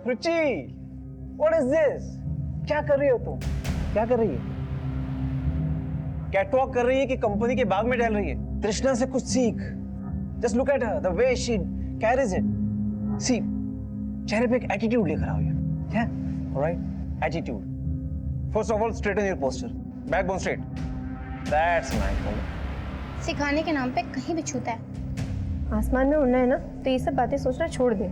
Ruchi, what is this? क्या कर रही हो तुम? क्या कर रही है? कैटवॉक कर रही है कि कंपनी के बाग में टहल रही है? तृष्णा से कुछ सीख। Just look at her, the way she carries it. See, चेहरे पे एक एटीट्यूड लेकर आओ यार। क्या? Alright, attitude. First of all straighten your posture, backbone straight. That's nice. सिखाने के नाम पे कहीं भी छूता है। आसमान में उड़ना है ना, तो ये सब बातें सोचना छोड़ दे।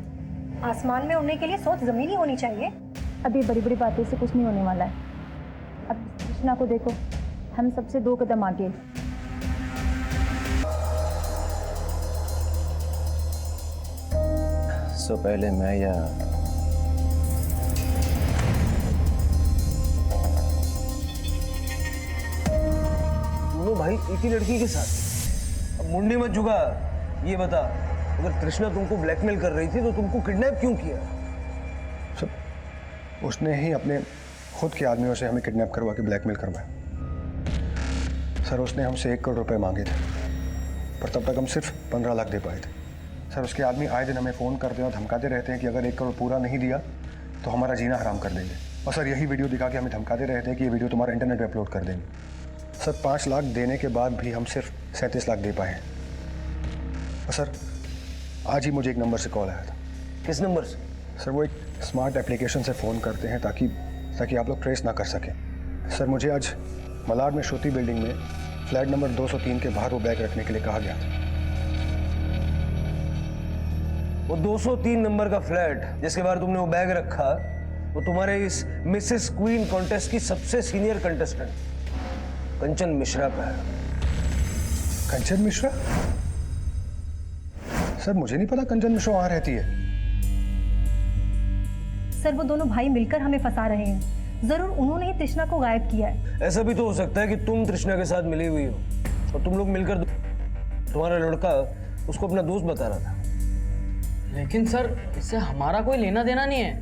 आसमान में उड़ने के लिए सोच जमीनी होनी चाहिए। अभी बड़ी बड़ी बातों से कुछ नहीं होने वाला है। अब कृष्णा को देखो, हम सबसे 2 कदम आगे। सो पहले मैं या दोनों भाई एक ही लड़की के साथ? अब मुंडी मत झुका। ये बता, अगर तृष्णा तुमको ब्लैकमेल कर रही थी तो तुमको किडनैप क्यों किया? सर, उसने ही अपने खुद के आदमियों से हमें किडनैप करवा के ब्लैकमेल करवाया। सर, उसने हमसे 1 करोड़ रुपए मांगे थे, पर तब तक हम सिर्फ 15 लाख दे पाए थे। सर, उसके आदमी आए दिन हमें फ़ोन करते हैं और धमकाते रहते हैं कि अगर 1 करोड़ पूरा नहीं दिया तो हमारा जीना हराम कर देंगे। और सर, यही वीडियो दिखा के हमें धमकाते रहते हैं कि ये वीडियो तुम्हारा इंटरनेट पे अपलोड कर देंगे। सर, 5 लाख देने के बाद भी हम सिर्फ 37 लाख दे पाए हैं। और सर, आज ही मुझे एक नंबर से कॉल आया था। किस नंबर से? सर, वो एक स्मार्ट एप्लीकेशन से फ़ोन करते हैं ताकि आप लोग ट्रेस ना कर सकें। सर, मुझे आज मलाड में श्रुति बिल्डिंग में फ्लैट नंबर 203 के बाहर वो बैग रखने के लिए कहा गया था। वो 203 नंबर का फ्लैट जिसके बाहर तुमने वो बैग रखा, वो तुम्हारे इस मिसेस क्वीन कॉन्टेस्ट की सबसे सीनियर कंटेस्टेंट कंचन मिश्रा का है। कंचन मिश्रा? सर, मुझे नहीं पता कंचन मिश्रा वहां रहती है। सर, वो दोनों भाई मिलकर हमें फंसा रहे हैं। जरूर उन्होंने ही तृष्णा को गायब किया है। ऐसा भी तो हो सकता है कि तुम तृष्णा के साथ मिली हुई हो और तुम लोग मिलकर तुम्हारा लड़का उसको अपना दोस्त बता रहा था। लेकिन सर, इससे हमारा कोई लेना देना नहीं है।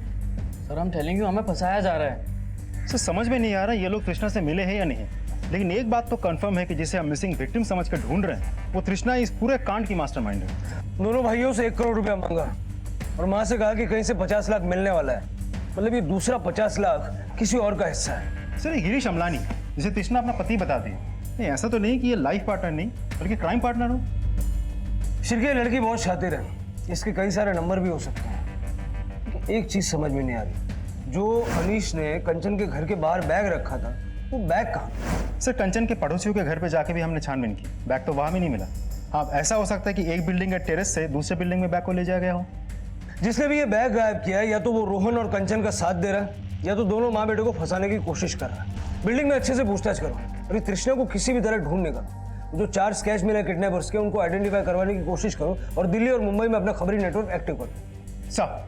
सर, हम टेलिंग यू, हमें फंसाया जा रहा है। सर, समझ में नहीं आ रहा ये लोग तृष्णा से मिले हैं या नहीं। लेकिन एक बात तो कंफर्म है कि जिसे हम मिसिंग विक्टिम समझकर ढूंढ रहे हैं, वो तृष्णा इस पूरे कांड की मास्टरमाइंड है। दोनों भाइयों से 1 करोड़ रुपया मांगा और मां से कहा कि कहीं से 50 लाख मिलने वाला है। मतलब ये दूसरा 50 लाख किसी और का हिस्सा है। सर, ये गिरीश अमलानी, जिसे तृष्णा अपना पति बताती है। नहीं, ऐसा तो नहीं कि ये लाइफ पार्टनर नहीं बल्कि क्राइम पार्टनर हो। शिरके लड़की बहुत शातिर है, इसके कई सारे नंबर भी हो सकते हैं। एक चीज समझ में नहीं आ रही, जो अनीश ने कंचन के घर के बाहर बैग रखा था, वो बैग कहाँ? सर, कंचन के पड़ोसियों के घर पे जाके भी हमने छानबीन की, बैग तो वहां भी नहीं मिला। हाँ, ऐसा हो सकता है कि एक बिल्डिंग के टेरेस से दूसरे बिल्डिंग में बैग को ले जाया गया हो। जिसने भी ये बैग गायब किया है, या तो वो रोहन और कंचन का साथ दे रहा है, या तो दोनों माँ बेटे को फंसाने की कोशिश कर रहा है। बिल्डिंग में अच्छे से पूछताछ करो, अभी तृष्णा को किसी भी तरह ढूंढ निकालो। जो 4 स्केच मिले किडनैपर्स के, उनको आइडेंटिफाई करवाने की कोशिश करो और दिल्ली और मुंबई में अपना खबरी नेटवर्क एक्टिव करो। सर,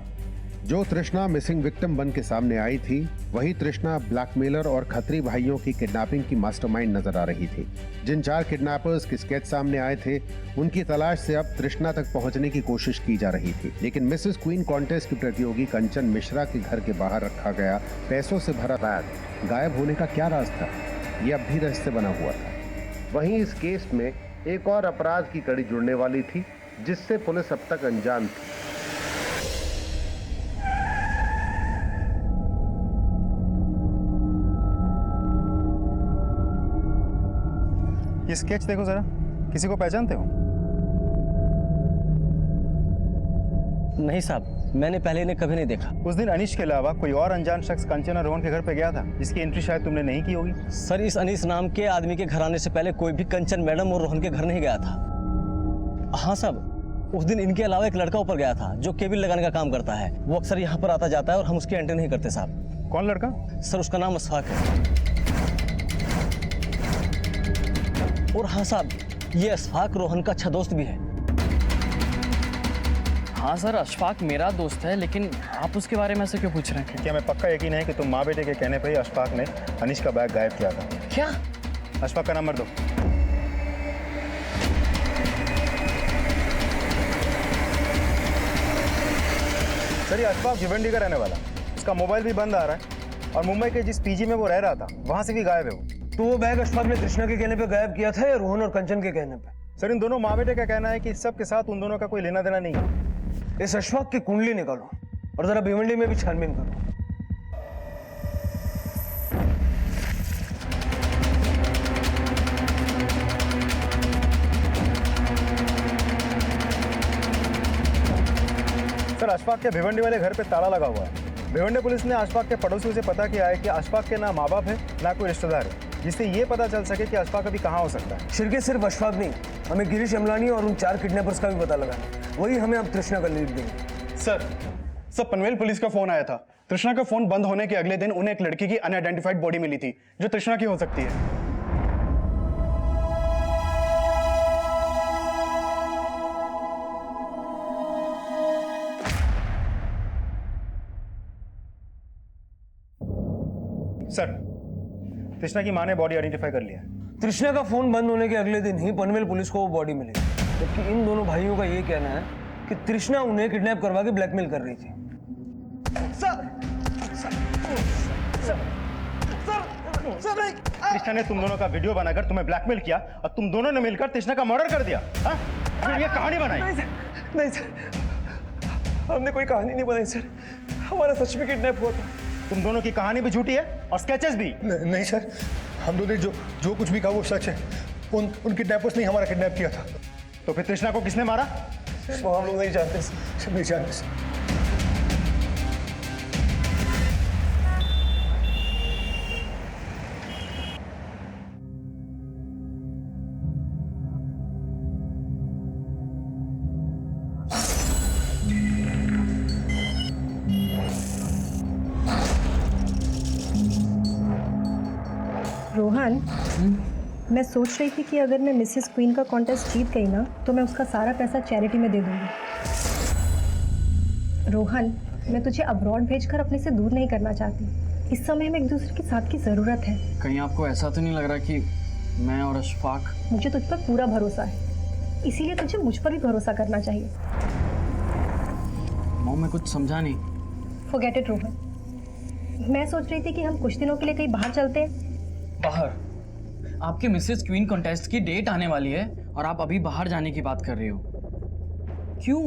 जो तृष्णा मिसिंग विक्टिम बन के सामने आई थी, वही तृष्णा ब्लैकमेलर और खत्री भाइयों की किडनैपिंग की मास्टरमाइंड नजर आ रही थी। जिन 4 किडनैपर्स के स्केच सामने आए थे, उनकी तलाश से अब तृष्णा तक पहुंचने की कोशिश की जा रही थी। लेकिन मिसेस क्वीन कॉन्टेस्ट की प्रतियोगी कंचन मिश्रा के घर के बाहर रखा गया पैसों से भरा बैग गायब होने का क्या राज था, यह अब भी रहस्य बना हुआ था। वहीं इस केस में एक और अपराध की कड़ी जुड़ने वाली थी, जिससे पुलिस अब तक अनजान थी। ये स्केच देखो जरा, किसी को पहचानते हो? नहीं साहब, मैंने पहले इन्हें कभी नहीं देखा। उस दिन अनीश के अलावा कोई और अनजान शख्स कंचन और रोहन के घर पे गया था, जिसकी एंट्री शायद तुमने नहीं की होगी। सर, इस अनीश नाम के आदमी के घर आने से पहले कोई भी कंचन मैडम और रोहन के घर नहीं गया था। हाँ साहब, उस दिन इनके अलावा एक लड़का ऊपर गया था जो केबिल लगाने का काम करता है। वो अक्सर यहाँ पर आता जाता है और हम उसकी एंट्री नहीं करते साहब। कौन लड़का? सर, उसका नाम अशफाक है। और हाँ साहब, ये अशफाक रोहन का अच्छा दोस्त भी है। हाँ सर, अशफाक मेरा दोस्त है, लेकिन आप उसके बारे में ऐसे क्यों पूछ रहे हैं? क्या हमें पक्का यकीन है कि तुम माँ बेटे के कहने पर ही अशफाक ने अनीश का बैग गायब किया था? क्या? अशफाक का नंबर दो। सर, ये अशफाक भिवंडी का रहने वाला, उसका मोबाइल भी बंद आ रहा है और मुंबई के जिस पीजी में वो रह रहा था, वहां से भी गायब है वो। तो वो बैग अशफाक ने कृष्णा के कहने पे गायब किया था या रोहन और कंचन के कहने पे? सर, इन दोनों माँ बेटे का कहना है कि सब के साथ उन दोनों का कोई लेना देना नहीं है। इस अशफाक की कुंडली निकालो, और जरा भिवंडी में भी छानबीन करो। सर अशफाक के भिवंडी वाले घर पे ताला लगा हुआ है। भिवंडी पुलिस ने अशफाक के पड़ोसियों से पता किया है कि अशफाक के ना माँ बाप है ना कोई रिश्तेदार है, जिससे ये पता चल सके कि अशफाक अभी कहाँ हो सकता है। सिर्फ अशफाक नहीं, हमें गिरीश अमलानी और उन 4 किडनैपर्स का भी पता लगाना है। वही हमें अब तृष्णा का लीड देंगे। सर पनवेल पुलिस का फोन आया था। तृष्णा का फोन बंद होने के अगले दिन उन्हें एक लड़की की अनआइडेंटिफाइड बॉडी मिली थी जो तृष्णा की हो सकती है। सर तृष्णा की मां ने बॉडी आइडेंटिफाई कर लिया है। तृष्णा का फोन बंद होने के अगले दिन ही पनवेल पुलिस को वो बॉडी मिली, जबकि इन दोनों भाइयों का ये कहना है कि तृष्णा उन्हें किडनैप करवा के ब्लैकमेल कर रही थी। तृष्णा ने तुम दोनों का वीडियो बनाकर तुम्हें ब्लैकमेल किया और तुम दोनों ने मिलकर तृष्णा का मर्डर कर दिया। हाँ? ये कहानी बनाई। नहीं सर, हमने कोई कहानी नहीं बनाई सर, हमारा सच में किडनैप हुआ था। तुम दोनों की कहानी भी झूठी है और स्केचेस भी। नहीं सर, हम दोनों ने जो कुछ भी कहा वो सच है। उन किडनैपर्स ने हमारा किडनैप किया था। तो फिर तृष्णा को किसने मारा? वो हम लोग नहीं जानते सर, नहीं जानते सर। रोहन, मैं सोच रही थी कि अगर मैं मिसेस क्वीन का कॉन्टेस्ट जीत गई ना तो मैं उसका सारा पैसा चैरिटी में दे दूंगी। रोहन, मैं तुझे अब्रॉड भेजकर अपने से दूर नहीं करना चाहती। इस समय हमें एक दूसरे के साथ की ज़रूरत है। कहीं आपको ऐसा तो नहीं लग रहा कि मैं और अशफाक? मुझे तुझ पर पूरा भरोसा है, इसीलिए तुझे मुझ पर भी भरोसा करना चाहिए। मॉम, मैं कुछ समझा नहीं। फॉरगेट इट रोहन, मैं सोच रही थी कि हम कुछ दिनों के लिए कहीं बाहर चलते हैं। बाहर? आपके मिसेस क्वीन कॉन्टेस्ट की डेट आने वाली है और आप अभी बाहर जाने की बात कर रहे हो? क्यों?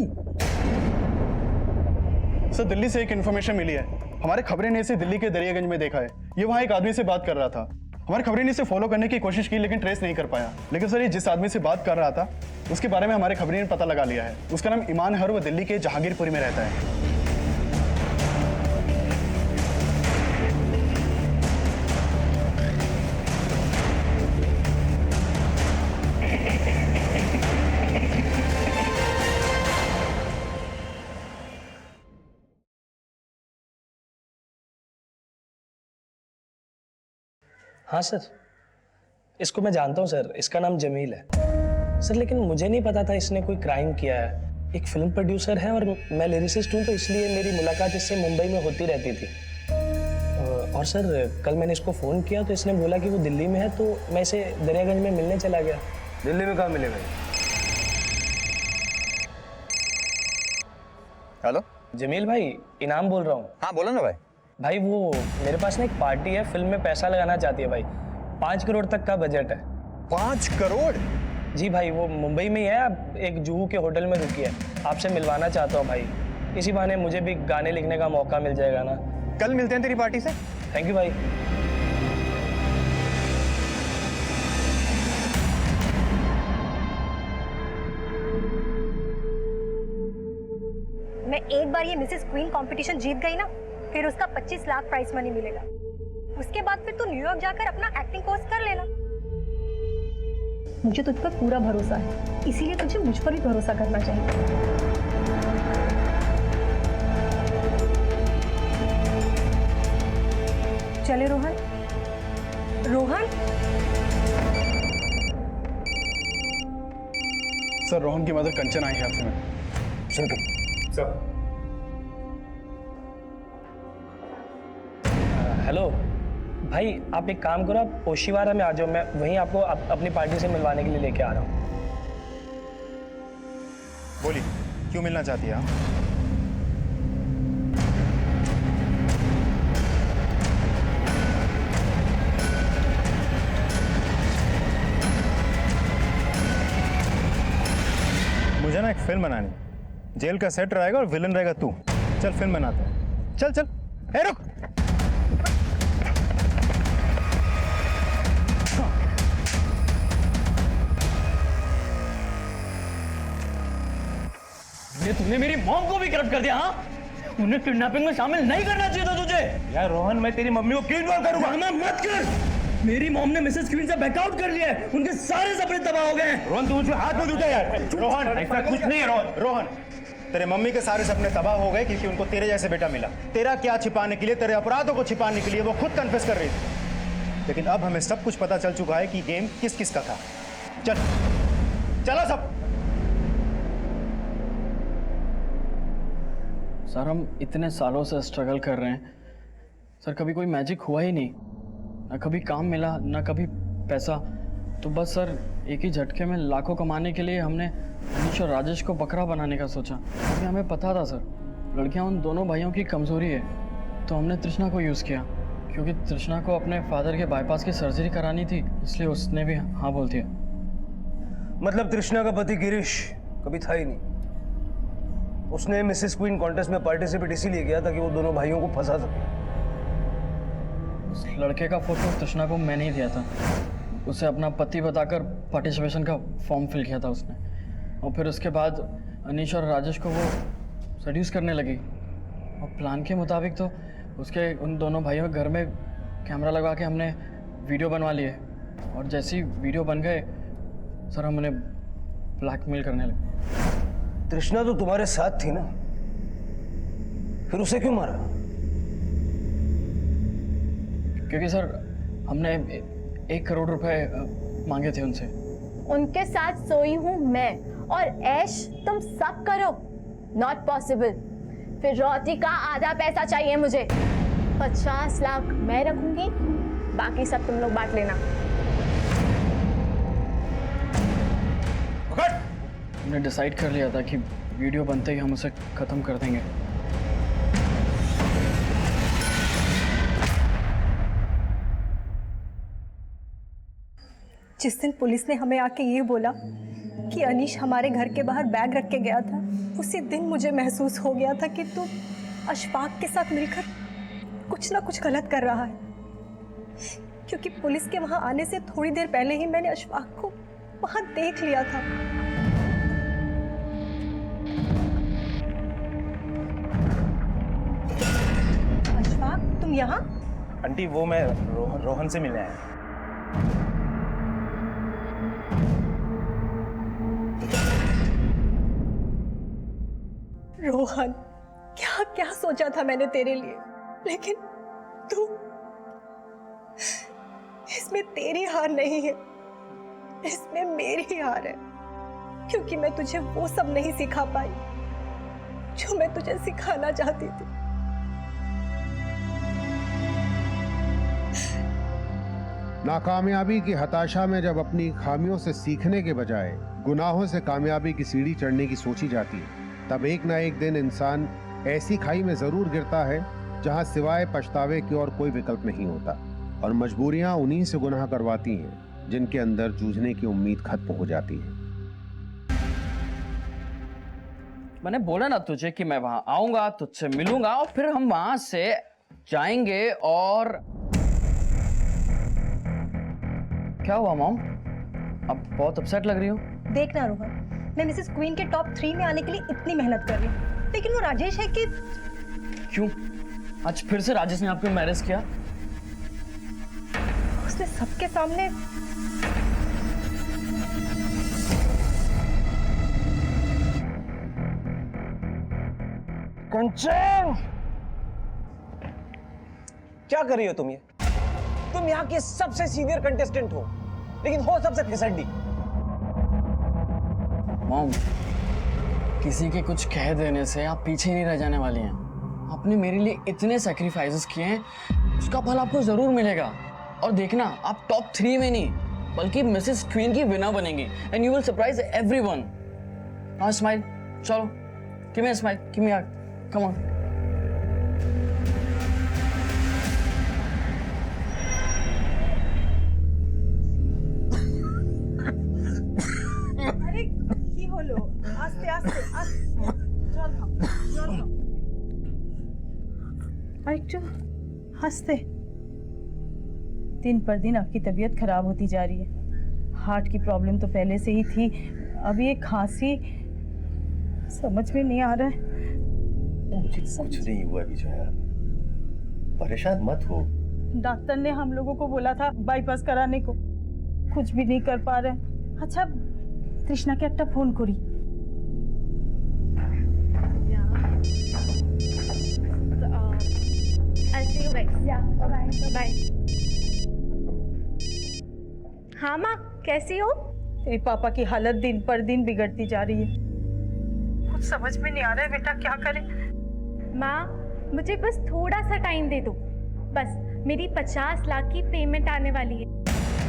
सर दिल्ली से एक इन्फॉर्मेशन मिली है। हमारे खबरें ने इसे दिल्ली के दरियागंज में देखा है। ये वहाँ एक आदमी से बात कर रहा था। हमारी खबरें ने इसे फॉलो करने की कोशिश की लेकिन ट्रेस नहीं कर पाया। लेकिन सर ये जिस आदमी से बात कर रहा था उसके बारे में हमारे खबरें ने पता लगा लिया है। उसका नाम ईमान है और वो दिल्ली के जहांगीरपुरी में रहता है। हाँ सर, इसको मैं जानता हूँ सर, इसका नाम जमील है सर, लेकिन मुझे नहीं पता था इसने कोई क्राइम किया है। एक फिल्म प्रोड्यूसर है और मैं लिरिसिस्ट हूँ, तो इसलिए मेरी मुलाकात इससे मुंबई में होती रहती थी। और सर कल मैंने इसको फ़ोन किया तो इसने बोला कि वो दिल्ली में है, तो मैं इसे दरियागंज में मिलने चला गया। दिल्ली में कहाँ मिलेगा? हेलो जमील भाई, इनाम बोल रहा हूँ। हाँ बोलो ना भाई। भाई वो मेरे पास ना एक पार्टी है, फिल्म में पैसा लगाना चाहती है भाई। 5 करोड़ तक का बजट है। 5 करोड़? जी भाई, वो मुंबई में ही है, अब एक जुहू के होटल में रुकी है। आपसे मिलवाना चाहता हूँ भाई, इसी बहाने मुझे भी गाने लिखने का मौका मिल जाएगा ना। कल मिलते हैं तेरी पार्टी से। थैंक यू भाई। मैं एक बार ये मिसेस क्वीन कंपटीशन जीत गई ना, फिर उसका 25 लाख प्राइस मनी मिलेगा। उसके बाद फिर तू न्यूयॉर्क जाकर अपना एक्टिंग कोर्स कर लेना। मुझे तुझ पर पूरा भरोसा है, इसीलिए तुझे मुझ पर भी भरोसा करना चाहिए। चले रोहन। रोहन, सर रोहन की मदर कंचन आई है आपसे में। सुन के सर। हेलो भाई, आप एक काम करो, आप ओशिवारा में आ जाओ, मैं वहीं आपको अपनी पार्टी से मिलवाने के लिए लेके आ रहा हूँ। बोलिए, क्यों मिलना चाहती है आप? मुझे ना एक फिल्म बनानी, जेल का सेट रहेगा और विलन रहेगा तू। चल फिल्म बनाते हैं, चल चल। ए रुक, ये तुमने मेरी मॉम को भी करप्ट कर दिया। हाँ, उन्हें किडनैपिंग में शामिल नहीं करना चाहिए था तुझे। यार रोहन, मैं तेरी मम्मी को क्यों इन्वॉल्व करूंगा? ड्रामा मत कर। मेरी मॉम ने मिसेस क्वीन से बैकआउट कर लिया है, उनके सारे सपने तबाह हो गए हैं। रोहन तू मुझे हाथ में उठा यार। रोहन ऐसा कुछ नहीं है रोहन। रोहन, तेरे मम्मी के सारे सपने तबाह हो गए क्योंकि उनको तेरे जैसे बेटा मिला। तेरा क्या छिपाने के लिए, तेरे अपराधों को छिपाने के लिए वो खुद कन्फेस कर रही थी। लेकिन अब हमें सब कुछ पता चल चुका है कि गेम किस किस का था। चल चलो सब। सर, हम इतने सालों से स्ट्रगल कर रहे हैं सर, कभी कोई मैजिक हुआ ही नहीं। ना कभी काम मिला, ना कभी पैसा। तो बस सर, एक ही झटके में लाखों कमाने के लिए हमने अनीश और राजेश को बकरा बनाने का सोचा। क्योंकि हमें पता था सर, लड़कियां उन दोनों भाइयों की कमज़ोरी है। तो हमने तृष्णा को यूज़ किया, क्योंकि तृष्णा को अपने फादर के बाईपास की सर्जरी करानी थी, इसलिए उसने भी हाँ बोल दिया। मतलब तृष्णा का पति गिरीश कभी था ही नहीं। उसने मिसेस क्वीन कॉन्टेस्ट में पार्टिसिपेट इसीलिए किया था कि वो दोनों भाइयों को फंसा सके। उस लड़के का फोटो तृष्णा को मैंने ही दिया था। उसे अपना पति बताकर पार्टिसिपेशन का फॉर्म फिल किया था उसने। और फिर उसके बाद अनीश और राजेश को वो सड्यूस करने लगी। और प्लान के मुताबिक तो उसके उन दोनों भाइयों के घर में कैमरा लगा के हमने वीडियो बनवा लिए। और जैसी वीडियो बन गए सर, हम उन्हें ब्लैकमेल करने लगे। तृष्णा तो तुम्हारे साथ थी ना, फिर उसे क्यों मारा? क्योंकि सर, हमने 1 करोड़ रुपए मांगे थे उनसे। उनके साथ सोई हूँ मैं, और ऐश तुम सब करो। Not possible. फिर रोटी का आधा पैसा चाहिए मुझे। 50 लाख मैं रखूंगी, बाकी सब तुम लोग बांट लेना। हमने डिसाइड कर लिया था कि वीडियो बनते ही हम उसे खत्म कर देंगे। जिस दिन पुलिस ने हमें आके ये बोला कि अनीश हमारे घर के बाहर बैग रख के गया था, उसी दिन मुझे महसूस हो गया था कि तू अशफाक के साथ मिलकर कुछ ना कुछ गलत कर रहा है। क्योंकि पुलिस के वहां आने से थोड़ी देर पहले ही मैंने अशफाक को वहां देख लिया था। अशफाक, तुम यहाँ? आंटी, वो मैं रोहन से मिलने आया। रोहन, क्या क्या सोचा था मैंने तेरे लिए, लेकिन तू, इसमें तेरी हार नहीं है, इसमें मेरी हार है। क्योंकि मैं तुझे वो सब नहीं सिखा पाई जो मैं तुझे सिखाना चाहती थी। नाकामयाबी की हताशा में जब अपनी खामियों से सीखने के बजाय गुनाहों से कामयाबी की सीढ़ी चढ़ने की सोची जाती है, तब एक ना एक दिन इंसान ऐसी खाई में जरूर गिरता है जहां सिवाय पछतावे की और कोई विकल्प नहीं होता। और मजबूरियां उन्हीं से गुनाह करवाती हैं जिनके अंदर जूझने की उम्मीद खत्म हो जाती है। मैंने बोला ना तुझे कि मैं वहां आऊंगा, तुझसे मिलूंगा और फिर हम वहां से जाएंगे। और क्या हुआ मॉम, अब बहुत अपसेट लग रही हो? देखना रोहन, मैं मिसेस क्वीन के टॉप 3 में आने के लिए इतनी मेहनत कर रही हूँ, लेकिन वो राजेश है कि... क्यों? आज फिर से राजेश ने आपको मैरिज किया? उसने सबके सामने... कंचन, क्या कर रही हो तुम? ये तुम यहाँ के सबसे सीनियर कंटेस्टेंट हो, लेकिन हो सबसे फिसड्डी। मॉम, किसी के कुछ कह देने से आप पीछे नहीं रह जाने वाली हैं। आपने मेरे लिए इतने सैक्रिफाइसेस किए हैं, उसका फल आपको जरूर मिलेगा। और देखना, आप टॉप 3 में नहीं बल्कि मिसेस क्वीन की विनर बनेंगी and you will surprise everyone. Now smile, चलो, give me a smile, give me a, come on. अरे की হলো, আস্তে আস্তে আস্তে, জল খাও, জল খাও। और एक हंसते। दिन पर दिन आपकी तबीयत खराब होती जा रही है। हार्ट की प्रॉब्लम तो पहले से ही थी, अभी एक खांसी, समझ में नहीं आ रहा है। मुझे कुछ नहीं हुआ विजया, परेशान मत हो। डॉक्टर ने हम लोगों को बोला था बाईपास कराने को, कुछ भी नहीं कर पा रहे। अच्छा तृष्णा के একটা फोन करी। I'll see you guys. Yeah, bye. हाँ माँ, कैसी हो? तेरे पापा की हालत दिन पर दिन बिगड़ती जा रही है, कुछ समझ में नहीं आ रहा है बेटा, क्या करें? माँ, मुझे बस थोड़ा सा टाइम दे दो। बस मेरी 50 लाख की पेमेंट आने वाली है।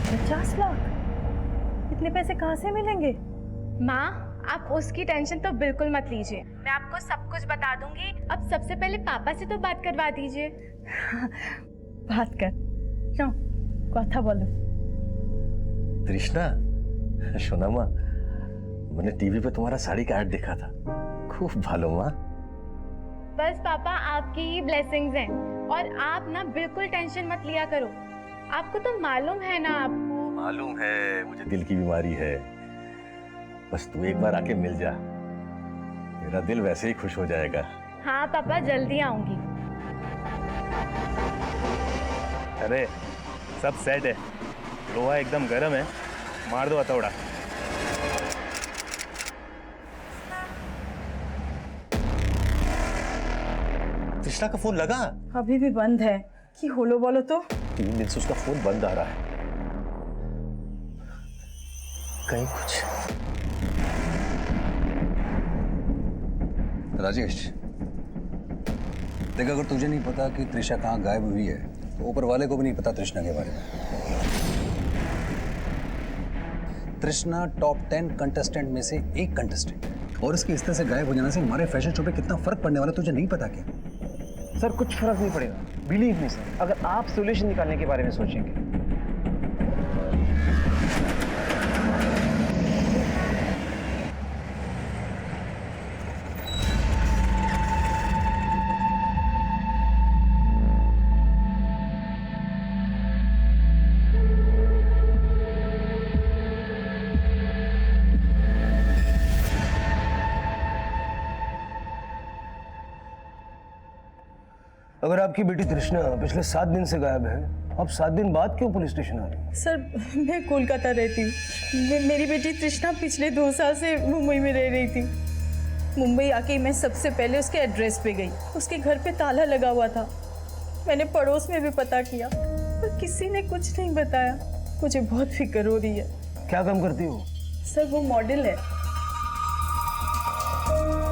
50 लाख? इतने पैसे कहाँ से मिलेंगे? माँ, आप उसकी टेंशन तो बिल्कुल मत लीजिए, मैं आपको सब कुछ बता दूंगी। अब सबसे पहले पापा से तो बात करवा दीजिए। बात कर, क्यों কথা বলো। तृष्णा, शोना माँ, मैंने टीवी पे तुम्हारा साड़ी का ऐड देखा था, खूब भालो माँ। बस पापा आपकी ही ब्लेसिंग्स हैं, और आप ना बिल्कुल टेंशन मत लिया करो। आपको तो मालूम है ना, आपको मालूम है मुझे दिल की बीमारी है, बस तू एक बार आके मिल जा, मेरा दिल वैसे ही खुश हो जाएगा। हाँ पापा, जल्दी आऊंगी। अरे सब सेट है, लोहा एकदम गर्म है, मार दो हथौड़ा। तृष्णा का फोन लगा? अभी भी बंद है, कि होलो बोलो तो। 3 दिन से उसका फोन बंद आ रहा है, कहीं कुछ। राजेश देख, अगर तुझे नहीं पता कि तृषा कहाँ गायब हुई है तो ऊपर वाले को भी नहीं पता तृष्णा के बारे में। तृष्णा टॉप 10 कंटेस्टेंट में से एक कंटेस्टेंट, और इसके इस तरह से गायब हो जाने से हमारे फैशन शो पे कितना फर्क पड़ने वाला तुझे नहीं पता क्या? सर कुछ फर्क नहीं पड़ेगा, बिलीव मी सर, अगर आप सोल्यूशन निकालने के बारे में सोचेंगे। अगर आपकी बेटी तृष्णा पिछले 7 दिन से गायब है, अब 7 दिन बाद क्यों पुलिस स्टेशन आ रही है? सर मैं कोलकाता रहती हूँ, मेरी बेटी तृष्णा पिछले 2 साल से मुंबई में रह रही थी। मुंबई आके मैं सबसे पहले उसके एड्रेस पे गई, उसके घर पे ताला लगा हुआ था। मैंने पड़ोस में भी पता किया, पर किसी ने कुछ नहीं बताया। मुझे बहुत फिक्र हो रही है। क्या काम करती हो? सर वो मॉडल है।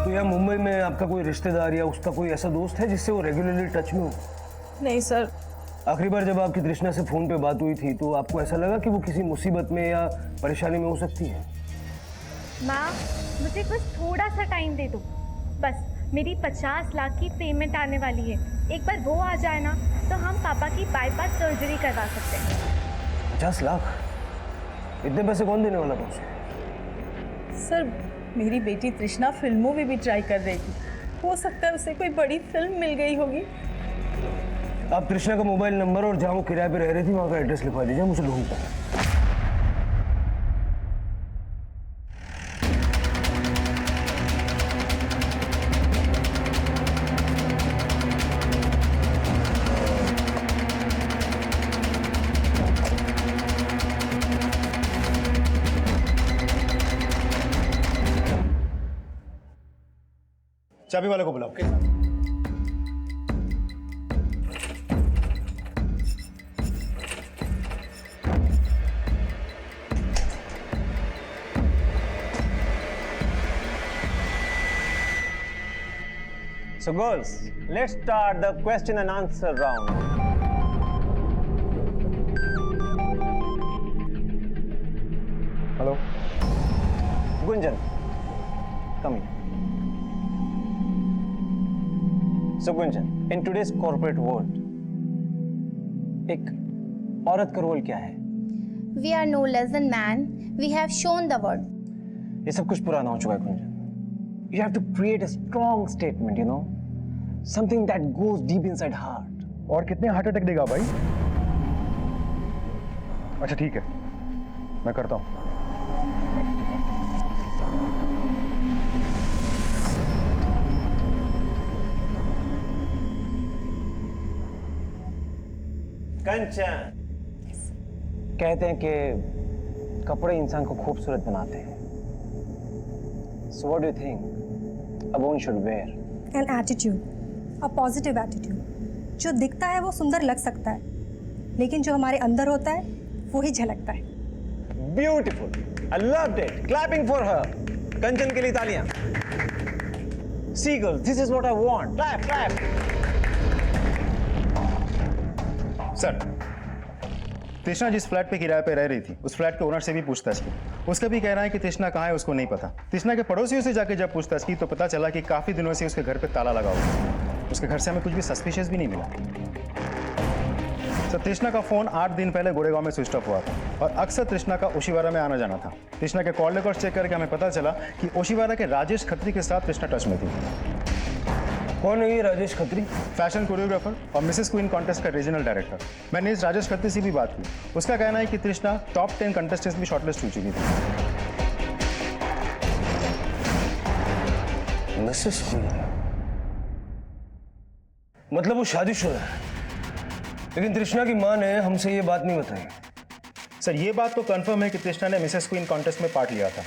तो यहाँ मुंबई में आपका कोई रिश्तेदार या उसका कोई ऐसा दोस्त है जिससे वो रेगुलरली टच में हो? नहीं सर। आखिरी बार जब आपकी तृष्णा से फोन पे बात हुई थी तो आपको ऐसा लगा कि वो किसी मुसीबत में या परेशानी में हो सकती है? माँ, मुझे बस थोड़ा सा टाइम दे दो। बस मेरी 50 लाख की पेमेंट आने वाली है, एक बार वो आ जाए ना तो हम पापा की बाईपास सर्जरी करवा सकते हैं। 50 लाख? इतने पैसे कौन देने वाला था उसे? सर मेरी बेटी तृष्णा फिल्मों में भी ट्राई कर रही थी, हो सकता है उसे कोई बड़ी फिल्म मिल गई होगी। आप तृष्णा का मोबाइल नंबर और जहाँ वो किराए पे रह रही थी वहाँ का एड्रेस लिखवा दीजिए, मुझे ढूंढता है। चाबी वाले को बुलाओ। So girls, let's start the question and answer round. Hello Gunjan, come here. So Gunjan, in today's corporate world, एक औरत का रोल क्या है? We are no less than man. We have shown the world. ये सब कुछ पुराना हो चुका है Gunjan. You have to create a strong statement, you know. Something that goes deep inside heart. और कितने हार्ट अटैक देगा भाई? अच्छा ठीक है, मैं करता हूँ। कंचन, कहते हैं कि कपड़े इंसान को खूबसूरत बनाते हैं। So what do you think a woman should wear? An attitude, a positive attitude. जो दिखता है वो सुंदर लग सकता है, लेकिन जो हमारे अंदर होता है वो ही झलकता है। Beautiful. I loved it. Clapping for her. कंचन के लिए तालियां। Seagull, this is what I want. Clap, clap. Sir, तृष्णा जिस फ्लैट पे किराए पे रह रही थी उस फ्लैट के ओनर से भी पूछताछ की। उसका भी कहना है कि तृष्णा कहाँ है उसको नहीं पता। तृष्णा के पड़ोसियों से जाके जब पूछताछ की तो पता चला कि काफी दिनों से उसके घर पे ताला लगा हुआ है। उसके घर से हमें कुछ भी सस्पिशियस भी नहीं मिला। सर, तृष्णा का फोन 8 दिन पहले गोरेगांव में स्विच ऑफ हुआ था और अक्सर तृष्णा का ओशिवारा में आना जाना था। तृष्णा के कॉल रिकॉर्ड चेक करके हमें पता चला कि ओशिवारा के राजेश खत्री के साथ तृष्णा टच में थी। कौन है ये राजेश खत्री? फैशन कोरियोग्राफर और मिसेस क्वीन कॉन्टेस्ट का रीजनल डायरेक्टर। मैंने इस राजेश खत्री से भी बात की। उसका कहना है कि तृष्णा टॉप 10 कंटेस्टेंट्स में शॉर्टलिस्ट हो चुकी थी। मिसेस क्वीन, मतलब वो शादीशुदा है, लेकिन तृष्णा की मां ने हमसे ये बात नहीं बताई। सर, ये बात तो कंफर्म है कि तृष्णा ने मिसेस क्वीन कॉन्टेस्ट में पार्ट लिया था।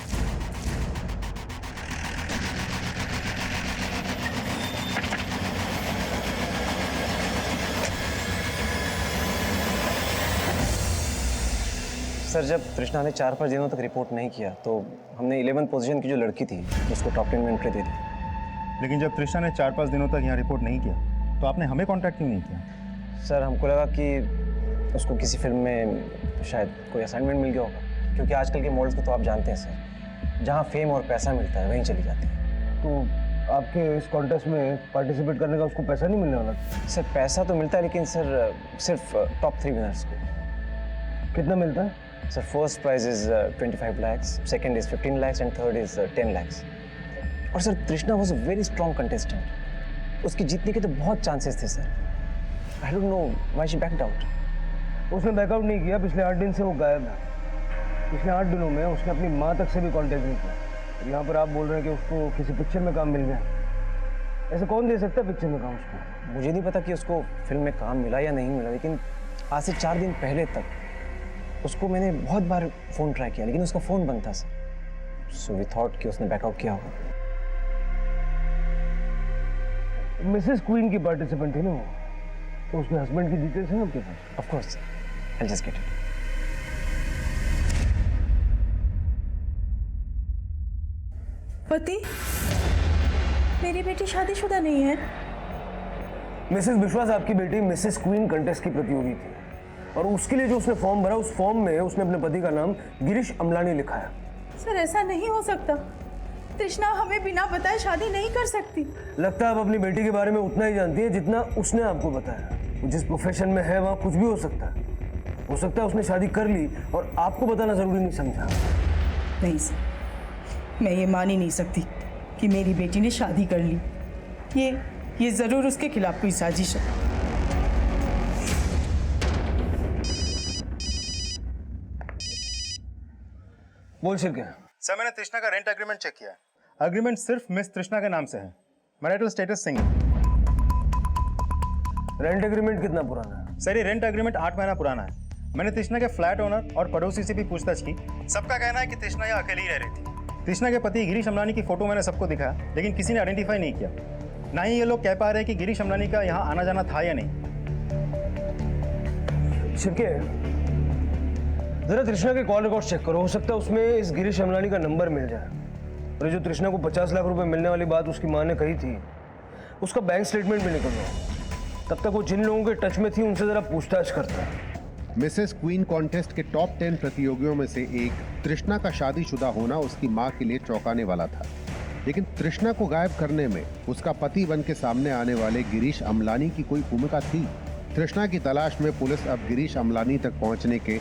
सर, जब तृष्णा ने 4-5 दिनों तक रिपोर्ट नहीं किया तो हमने 11th पोजीशन की जो लड़की थी उसको टॉप 10 में एंट्री दे दी। लेकिन जब तृष्णा ने 4-5 दिनों तक यहाँ रिपोर्ट नहीं किया तो आपने हमें कांटेक्ट क्यों नहीं किया? सर, हमको लगा कि उसको किसी फिल्म में शायद कोई असाइनमेंट मिल गया होगा, क्योंकि आजकल के मॉडल्स को तो आप जानते हैं सर, जहाँ फेम और पैसा मिलता है वहीं चली जाती है। तो आपके इस कॉन्टेस्ट में पार्टिसिपेट करने का उसको पैसा नहीं मिलने वाला? सर, पैसा तो मिलता है, लेकिन सर सिर्फ टॉप 3 विनर्स को। कितना मिलता है? Sir, first prize is 25 lakhs, second is 15 lakhs and third is 10 lakhs। और sir, Trishna was a very strong contestant. उसके जीतने के तो बहुत चांसेस थे sir. I don't know why she backed out. उसने बैकआउट नहीं किया, पिछले 8 दिन से वो गायब है। पिछले 8 दिनों में उसने अपनी माँ तक से भी कांटेक्ट नहीं किया। यहाँ पर आप बोल रहे हैं कि उसको किसी पिक्चर में काम मिल गया। ऐसे कौन दे सकता है पिक्चर में काम उसको? मुझे नहीं पता कि उसको फिल्म में काम मिला या नहीं मिला, लेकिन आज से 4 दिन पहले तक उसको मैंने बहुत बार फ़ोन ट्राई किया, लेकिन उसका फ़ोन बंद था सर। सो वी थॉट कि उसने बैकआउट किया होगा। मिसेस क्वीन की पार्टिसिपेंट थी ना वो, तो उसके हस्बैंड की डिटेल्स हैं आपके पास? Of course sir, I just get it. पति, मेरी बेटी शादीशुदा नहीं है। मिसेस विश्वास आपकी बेटी मिसेस क्वीन कंटेस्ट की प्रतियोगी थी और उसके लिए जो उसने फॉर्म भरा उस फॉर्म में उसने अपने पति का नाम गिरीश अमलानी लिखा है। सर, ऐसा नहीं हो सकता। तृष्णा हमें बिना बताए शादी नहीं कर सकती। लगता है आप अपनी बेटी के बारे में उतना ही जानती है जितना उसने आपको बताया। वो जिस प्रोफेशन में है वहाँ कुछ भी हो सकता है। हो सकता है उसने शादी कर ली और आपको बताना जरूरी नहीं समझा। नहीं सर, मैं ये मान ही नहीं सकती कि मेरी बेटी ने शादी कर ली। ये जरूर उसके खिलाफ कोई साजिश है। बोल सर क्या? सर, मैंने तृष्णा का रेंट एग्रीमेंट चेक किया है। एग्रीमेंट सिर्फ मिस तृष्णा के नाम से है। Marital status single. Rent agreement कितना पुराना है? सर, ये रेंट एग्रीमेंट 8 महीना पुराना है। मैंने तृष्णा के फ्लैट ओनर और पड़ोसी से भी पूछताछ की। सबका कहना है कि तृष्णा यहाँ अकेली ही रह रही थी। तृष्णा के पति गिरीश अमलानी की फोटो मैंने सबको दिखाया, लेकिन किसी ने आइडेंटिफाई नहीं किया। ना ही ये लोग कह पा रहे हैं कि गिरीश अमलानी का यहाँ आना जाना था या नहीं। शिवके, जरा तृष्णा के कॉल रिकॉर्ड चेक करो। हो सकता है उसमें इस गिरीश अमलानी का नंबर मिल जाए। और जो तृष्णा को 50 लाख रुपए मिलने वाली बात उसकी माँ ने कही थी, उसका बैंक स्टेटमेंट भी निकल गया। तब तक वो जिन लोगों के टच में थी उनसे जरा पूछताछ करता है। मिसेस क्वीन कॉन्टेस्ट के टॉप 10 प्रतियोगियों में से एक तृष्णा का शादीशुदा होना उसकी मां के लिए चौंकाने वाला था। लेकिन तृष्णा को गायब करने में उसका पति बन के सामने आने वाले गिरीश अमलानी की कोई भूमिका थी। तृष्णा की तलाश में पुलिस अब गिरीश अमलानी तक पहुंचने के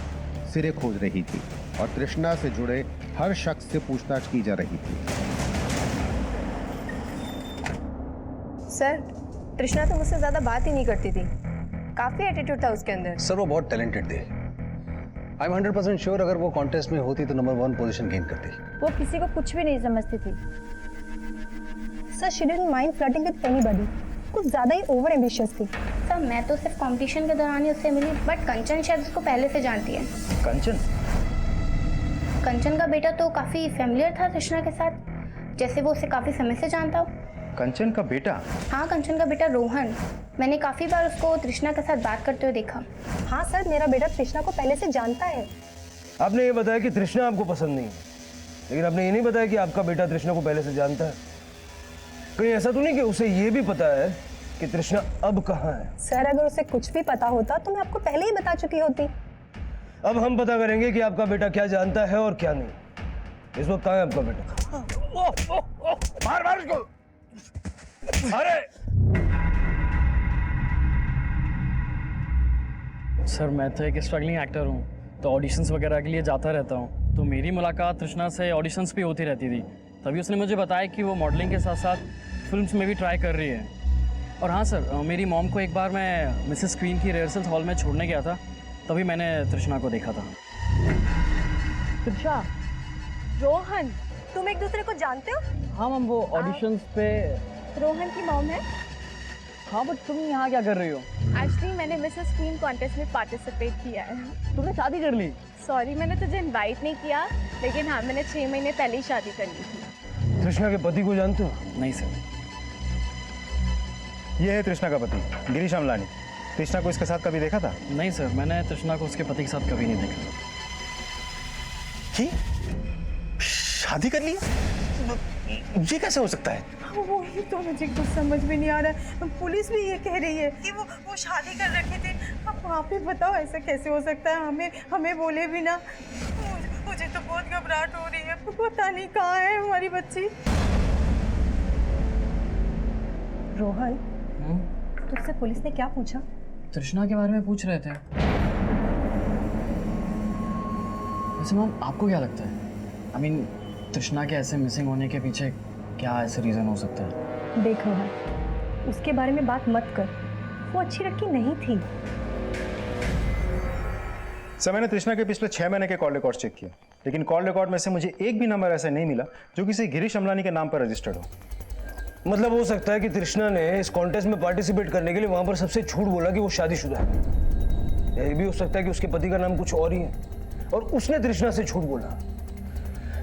सिरे खोज रही थी और तृष्णा से जुड़े हर शख्स से पूछताछ की जा रही थी। सर, तृष्णा तो मुझसे ज़्यादा बात ही नहीं करती थी, काफ़ी एटीट्यूड था उसके अंदर। सर वो बहुत टैलेंटेड थी। आई एम 100% श्योर अगर वो कॉन्टेस्ट में होती तो नंबर 1 पोजीशन गेन करती। वो किसी को कुछ भी नहीं समझती थी। Sir she didn't mind flirting with anybody, कुछ ज़्यादा ही ओवर एम्बिशियस थी। सर मैं तो सिर्फ कंपटीशन के दौरान ही उससे मिली, बट कंचन शायद उसको पहले से जानती है। कंचन? कंचन का बेटा तो काफ़ी फेमिलियर था तृष्णा के साथ, जैसे वो उसे काफ़ी समय से जानता हो। कंचन का बेटा? हाँ, कंचन का बेटा रोहन। मैंने काफ़ी बार उसको तृष्णा के साथ बात करते हुए देखा। हाँ सर, मेरा बेटा तृष्णा को पहले से जानता है। आपने ये बताया कि तृष्णा आपको पसंद नहीं है, लेकिन आपने ये नहीं बताया कि आपका बेटा तृष्णा को पहले से जानता है। कहीं ऐसा तो नहीं कि उसे ये भी पता है कि तृष्णा अब कहाँ है? सर अगर उसे कुछ भी पता होता तो मैं आपको पहले ही बता चुकी होती। अब हम पता करेंगे कि आपका बेटा क्या जानता है और क्या नहीं। इस वक्त कहाँ है आपका बेटा? मार मार उसको। अरे सर मैं तो एक स्ट्रगलिंग एक्टर हूँ, तो ऑडिशंस वगैरह के लिए जाता रहता हूँ। तो मेरी मुलाकात तृष्णा से ऑडिशंस भी होती रहती थी। तभी उसने मुझे बताया कि वो मॉडलिंग के साथ साथ फिल्म्स में भी ट्राई कर रही है। और हाँ सर, मेरी मॉम को एक बार मैं मिसेस क्वीन की रिहर्सल हॉल में छोड़ने गया था, तभी मैंने तृष्णा को देखा था। तृषा, रोहन, तुम एक दूसरे को जानते हो? हाँ मैम, वो ऑडिशंस पे। रोहन की मॉम है? हाँ, बट तुम यहाँ क्या कर रही हो? एक्चुअली मैंने मिसेस क्वीन कॉन्टेस्ट में पार्टिसिपेट किया है। तुमने शादी कर ली? सॉरी, मैंने तुझे इनवाइट नहीं किया, लेकिन हाँ मैंने 6 महीने पहले ही शादी कर ली थी। तृष्णा के पति को जानते हो? नहीं सर। ये है तृष्णा का पति, गिरीश अमलानी। तृष्णा को इसके साथ कभी देखा था? नहीं सर, मैंने तृष्णा को उसके पति के साथ कभी नहीं देखा। की? शादी कर ली? ये कैसे हो सकता है? वही तो मुझे कुछ समझ में नहीं आ रहा है। पुलिस भी ये कह रही है कि वो शादी कर रखे थे। अब आप ही बताओ ऐसा कैसे हो सकता है? हमें बोले भी ना। मुझे तो बहुत घबराहट हो रही है, पता नहीं कहाँ है हमारी बच्ची। रोहन, तुझसे पुलिस ने क्या पूछा? तृष्णा के बारे में पूछ रहे थे। वैसे मैम आपको क्या लगता है? आई मीन तृष्णा के ऐसे मिसिंग होने के पीछे क्या ऐसे रीज़न हो सकता है? देख रोहन, उसके बारे में बात मत कर, वो अच्छी लड़की नहीं थी। सर मैंने तृष्णा के पिछले 6 महीने के कॉल रिकॉर्ड चेक किए, लेकिन कॉल रिकॉर्ड में से मुझे एक भी नंबर ऐसा नहीं मिला जो किसी गिरीश अमलानी के नाम पर रजिस्टर्ड हो। मतलब हो सकता है कि तृष्णा ने इस कॉन्टेस्ट में पार्टिसिपेट करने के लिए वहां पर सबसे झूठ बोला कि वो शादीशुदा है। यह भी हो सकता है कि उसके पति का नाम कुछ और ही है और उसने तृष्णा से झूठ बोला।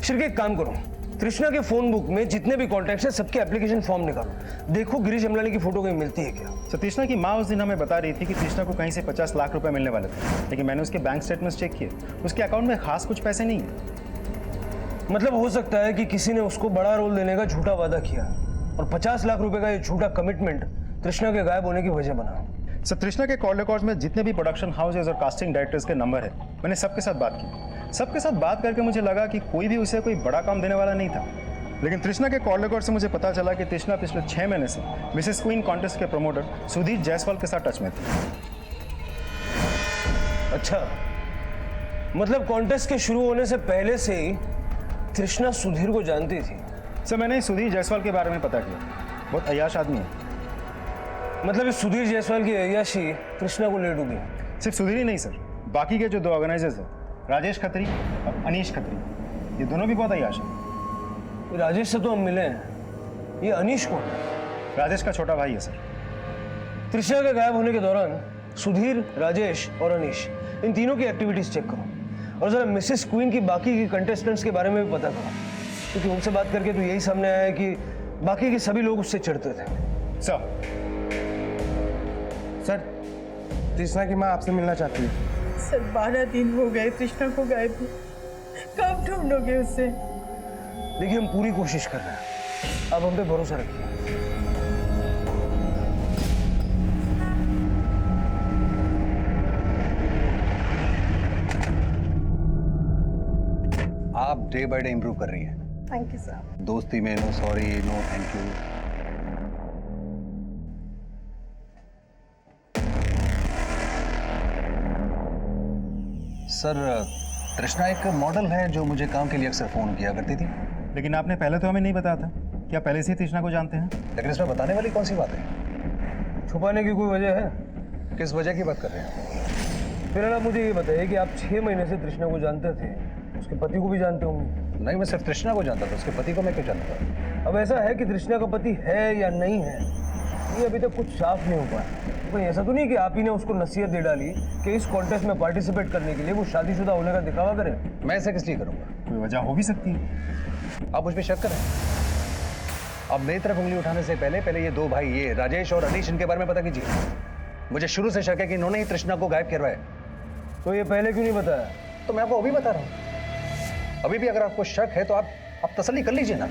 शिरके एक काम करो, तृष्णा के फोन बुक में जितने भी कॉन्टैक्ट्स हैं सबके एप्लीकेशन फॉर्म निकालो, देखो गिरीश अमलानी की फोटो कहीं मिलती है क्या। सर तृष्णा की माँ उस दिन हमें बता रही थी कि तृष्णा को कहीं से 50 लाख रुपए मिलने वाले थे, लेकिन मैंने उसके बैंक स्टेटमेंट्स चेक किए, उसके अकाउंट में खास कुछ पैसे नहीं है। मतलब हो सकता है कि किसी ने उसको बड़ा रोल देने का झूठा वादा किया और 50 लाख रुपए का ये झूठा कमिटमेंट तृष्णा के गायब होने की वजह बना। सर तृष्णा के कॉल रिकॉर्ड्स में जितने भी प्रोडक्शन हाउसेज और कास्टिंग डायरेक्टर्स के नंबर है, मैंने सबके साथ बात की। सबके साथ बात करके मुझे लगा कि कोई भी उसे कोई बड़ा काम देने वाला नहीं था, लेकिन तृष्णा के कॉल रिकॉर्ड से मुझे पता चला कि तृष्णा पिछले 6 महीने से मिसेस क्वीन कॉन्टेस्ट के प्रमोटर सुधीर जायसवाल के साथ टच में थी। अच्छा, मतलब कॉन्टेस्ट के शुरू होने से पहले से ही तृष्णा सुधीर को जानती थी? सर मैंने सुधीर जायसवाल के बारे में पता किया, बहुत अय्याश आदमी है। मतलब इस सुधीर जायसवाल की अय्याशी तृष्णा को ले डूबी? सिर्फ सुधीर ही नहीं सर, बाकी के जो 2 ऑर्गेनाइजर्स हैं, राजेश खत्री और अनीश खत्री, ये दोनों भी बहुत अय्याश हैं। राजेश से तो हम मिले हैं, ये अनीश कौन है? राजेश का छोटा भाई है सर। तृष्णा के गायब होने के दौरान सुधीर, राजेश और अनीश, इन तीनों की एक्टिविटीज चेक करो और जरा मिसेस क्वीन की बाकी की कंटेस्टेंट्स के बारे में भी पता करो, क्योंकि उनसे बात करके तो यही सामने आया है कि बाकी के सभी लोग उससे चिढ़ते थे। सर तृष्णा की माँ आपसे मिलना चाहती है। सर 12 दिन हो गए तृष्णा को गायब हुए, कब ढूंढोगे उसे? देखिए हम पूरी कोशिश कर रहे हैं, अब हम पे भरोसा रखिए। आप डे बाय डे इंप्रूव कर रही हैं। Thank you sir. दोस्ती में no sorry, no thank you. Sir Trishna एक मॉडल है जो मुझे काम के लिए अक्सर फोन किया करती थी। लेकिन आपने पहले तो हमें नहीं बताया था। क्या पहले से ही तृष्णा को जानते हैं? लेकिन इसमें बताने वाली कौन सी बात है? छुपाने की कोई वजह है? किस वजह की बात कर रहे हैं? फिर आप मुझे ये बताइए कि आप 6 महीने से तृष्णा को जानते थे, उसके पति को भी जानते होंगे। नहीं, मैं सिर्फ तृष्णा को जानता था, उसके पति को मैं क्यों जानता? अब ऐसा है कि तृष्णा का पति है या नहीं है, ये अभी तक कुछ साफ नहीं हो पाया। कोई ऐसा तो नहीं कि आप ही ने उसको नसीहत दे डाली कि इस कॉन्टेस्ट में पार्टिसिपेट करने के लिए वो शादीशुदा होने का दिखावा करे? मैं ऐसा किस लिए करूंगा? कोई वजह हो भी सकती है। आप मुझ पर शक करें। अब मेरी तरफ उंगली उठाने से पहले ये दो भाई, ये राजेश और अनीश, इनके बारे में पता कीजिए। मुझे शुरू से शक है कि इन्होंने ही तृष्णा को गायब करवाया। तो ये पहले क्यों नहीं बताया? तो मैं आपको अभी बता रहा हूँ। अभी भी अगर आपको शक है तो आप तसल्ली कर लीजिए ना।